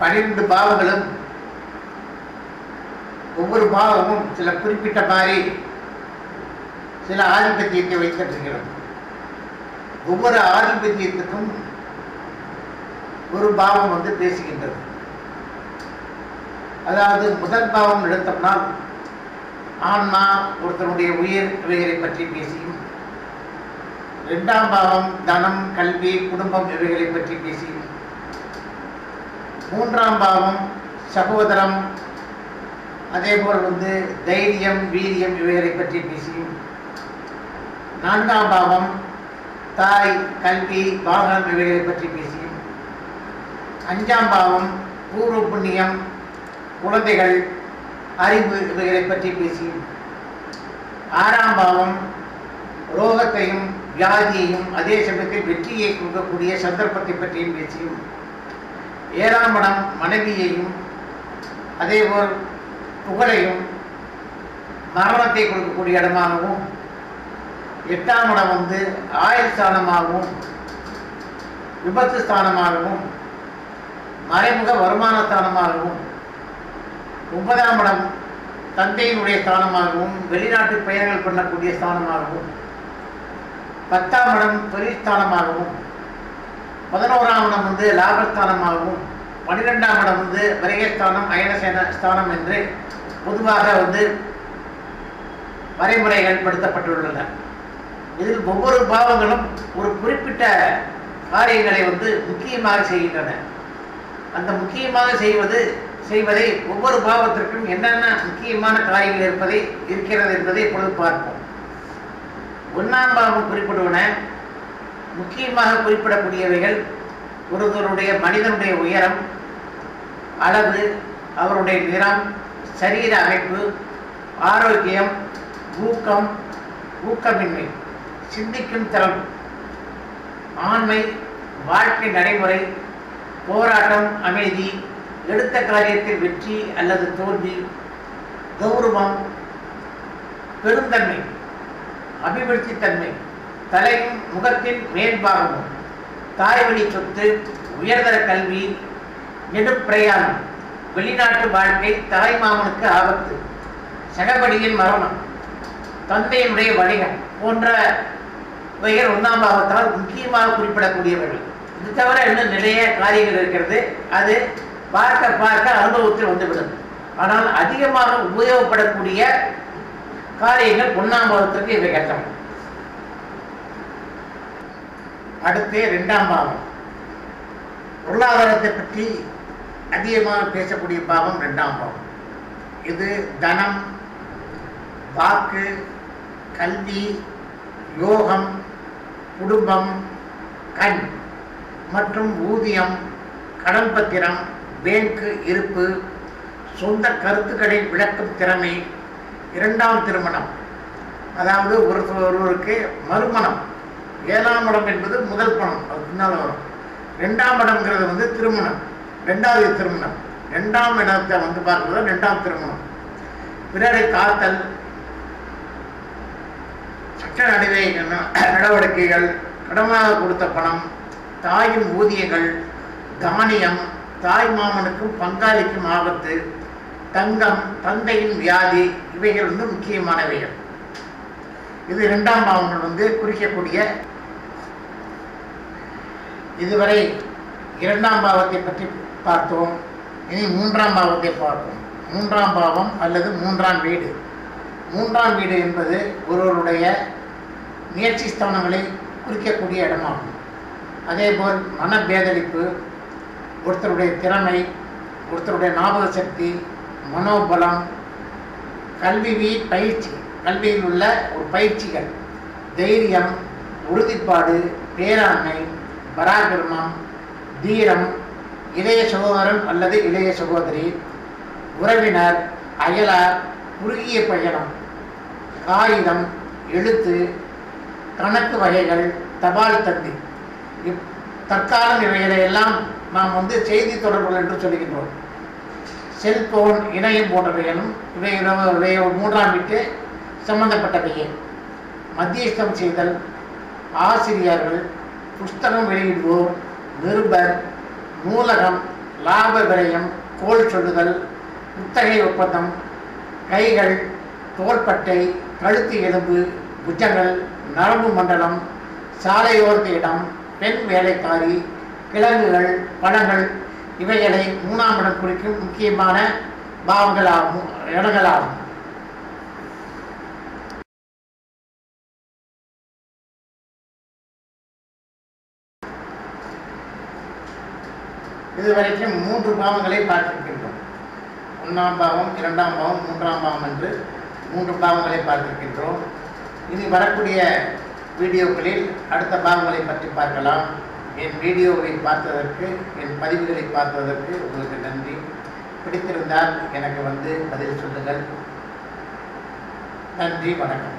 12 பாவங்களும் ஒவ்வொரு பாவமும் சில குறிப்பிட்ட மாதிரி சில ஆதிபத்தியத்தை வைத்திருக்கிறது. ஒவ்வொரு ஆதிபத்தியத்துக்கும் ஒரு பாவம் வந்து பேசுகின்றது. அதாவது முதல் பாவம் எடுத்தோம்னால் ஆன்மா, ஒருத்தனுடைய உயிர் இவைகளை பற்றி பேசியும், 2ஆம் பாவம் தனம், கல்வி, குடும்பம் இவைகளை பற்றி பேசியும், 3ஆம் பாவம் சகோதரம், அதேபோல் வந்து தைரியம், வீரியம் இவைகளை பற்றி பேசியும், 4ஆம் பாவம் தாய், கல்வி, வாகனம் இவைகளை பற்றி பேசியும், 5ஆம் பாவம் பூர்வ புண்ணியம், குழந்தைகள், அறிவு இவைகளை பற்றி பேசியும், 6ஆம் பாவம் ரோகத்தையும் வியாதியையும் அதே சமயத்தில் வெற்றியை கொடுக்கக்கூடிய சந்தர்ப்பத்தை பற்றியும் பேசியும், 7ஆம் இடம் மனைவியையும் அதேபோல் புகழையும் மரணத்தை கொடுக்கக்கூடிய இடமாகவும், 8ஆம் இடம் வந்து ஆயுள் ஸ்தானமாகவும் விபத்து ஸ்தானமாகவும் மறைமுக வருமான ஸ்தானமாகவும், 9ஆம் இடம் தந்தையினுடைய ஸ்தானமாகவும் வெளிநாட்டு பயணங்கள் பண்ணக்கூடிய ஸ்தானமாகவும், 10ஆம் இடம் தொழில் ஸ்தானமாகவும், 11ஆம் இடம் வந்து லாபஸ்தானமாகவும், 12ஆம் இடம் வந்து விரயஸ்தானம், அயனசேன ஸ்தானம் என்று பொதுவாக வந்து வரைமுறைகள் படுத்தப்பட்டுள்ளன. இதில் ஒவ்வொரு பாவங்களும் ஒரு குறிப்பிட்ட காரியங்களை வந்து முக்கியமாக செய்கின்றன. அந்த முக்கியமாக செய்வதை ஒவ்வொரு பாவத்திற்கும் என்னென்ன முக்கியமான காரியங்கள் இருக்கிறது என்பதை இப்பொழுது பார்ப்போம். 1ஆம் பாவம் குறிப்பிடுவன முக்கியமாக குறிப்பிடக்கூடியவைகள் ஒருவருடைய மனிதனுடைய உயரம், அளவு, அவருடைய நிறம், சரீர அமைப்பு, ஆரோக்கியம், ஊக்கம், ஊக்கமின்மை, சிந்திக்கும் திறன், ஆண்மை, வாழ்க்கை நடைமுறை, போராட்டம், அமைதி, எடுத்த காரியத்தில் வெற்றி அல்லது தோல்வி, கௌரவம், பெருந்தன்மை, அபிவிருத்தி தன்மை, தலையும் முகத்தின் மேல்பாகமும், தாய்வழி சொத்து, உயர்தர கல்வி, நெடுப்பிரயாணம், வெளிநாட்டு வாழ்க்கை, தாய்மாமனுக்கு ஆபத்து, சகபடியின் மரணம், தந்தையினுடைய வணிகம் போன்றவைகள் 1ஆம் பாவத்தால் முக்கியமாக குறிப்பிடக்கூடியவர்கள். இது தவிர இன்னும் நிறைய காரியங்கள் இருக்கிறது. அது பார்க்க அனுபவத்தில் வந்துவிடும். ஆனால் அதிகமாக உபயோகப்படக்கூடிய காரியங்கள் 1ஆம் பாவத்திற்கு இவை கட்டம். அடுத்து 2ஆம் பாவம். பொருளாதாரத்தை பற்றி அதிகமாக பேசக்கூடிய பாவம் 2ஆம் பாவம். இது தனம், வாக்கு, கல்வி, யோகம், குடும்பம், கண் மற்றும் ஊதியம், கடன் பத்திரம், பேங்க் இருப்பு, சொந்த கருத்துக்களை விளக்கும் திறமை, 2ஆம் திருமணம், அதாவது ஒருவருக்கு மறுமணம். 7ஆம் இடம் என்பது முதல் பணம், அது பின்னால் வரும். 2ஆம் இடம்ங்கிறது வந்து திருமணம், 2வது திருமணம். 2ஆம் இடத்தை வந்து பார்க்குறது 2ஆம் திருமணம். பிறரை காத்தல், சட்ட நடவடிக்கைகள், கடமாக கொடுத்த பணம், தாயின் ஊதியங்கள், தானியம், தாய் மாமனுக்கும் பங்காளிக்கும் ஆபத்து, தங்கம், தந்தையின் வியாதி இவைகள் வந்து முக்கியமானவைகள். இது 2ஆம் பாவங்கள் வந்து குறிக்கக்கூடிய. இதுவரை 2ஆம் பாவத்தை பற்றி பார்த்தோம். இனி 3ஆம் பாவத்தை பார்ப்போம். 3ஆம் பாவம் அல்லது 3ஆம் வீடு. 3ஆம் வீடு என்பது ஒருவருடைய முயற்சி ஸ்தானங்களை குறிக்கக்கூடிய இடமாகும். அதேபோல் மனபேதளிப்பு, ஒருத்தருடைய திறமை, ஒருத்தருடைய ஞாபக சக்தி, மனோபலம், கல்வி பயிற்சி, கல்வியில் உள்ள ஒரு பயிற்சிகள், தைரியம், உறுதிப்பாடு, பேராண்மை, பராக்கிரமம், தீரம், இளைய சகோதரன் அல்லது இளைய சகோதரி, உறவினர், அயலார், குறுகிய பயணம், காகிதம், எழுத்து, கணக்கு வகைகள், தபால் தந்தி, தற்காலம் இவைகளை எல்லாம் நாம் வந்து செய்தி தொடர்புகள் என்று சொல்லுகின்றோம். செல்போன், இணையம் போன்றவைகளும் இவை 3ஆம் வீட்டு சம்பந்தப்பட்டவையே. மத்தியஸ்தம் செய்தல், ஆசிரியர்கள், புஸ்தகம் வெளியிடுவோர், நிருபர், நூலகம், லாப விரயம், கோல் சொல்லுதல், குத்தகை ஒப்பந்தம், கைகள், தோள்பட்டை, கழுத்து எலும்பு, புஜங்கள், நரம்பு மண்டலம், சாலையோரத்து இடம், பெண் வேலைக்காரி, கிழங்குகள், பழங்கள் இவைகளை 3ஆம் இடம் குறிக்கும் முக்கியமான பாவங்களாகும், இடங்களாகும். இதுவரைக்கும் 3 பாவங்களை பார்த்திருக்கின்றோம். 1ஆம் பாவம், 2ஆம் பாவம், 3ஆம் பாவம் என்று 3 பாவங்களை பார்த்திருக்கின்றோம். இனி வரக்கூடிய வீடியோக்களில் அடுத்த பாவங்களை பற்றி பார்க்கலாம். என் வீடியோவை பார்த்ததற்கு, என் பதிவுகளை பார்த்ததற்கு உங்களுக்கு நன்றி. பிடித்திருந்தால் எனக்கு பதில் சொல்லுங்கள். நன்றி, வணக்கம்.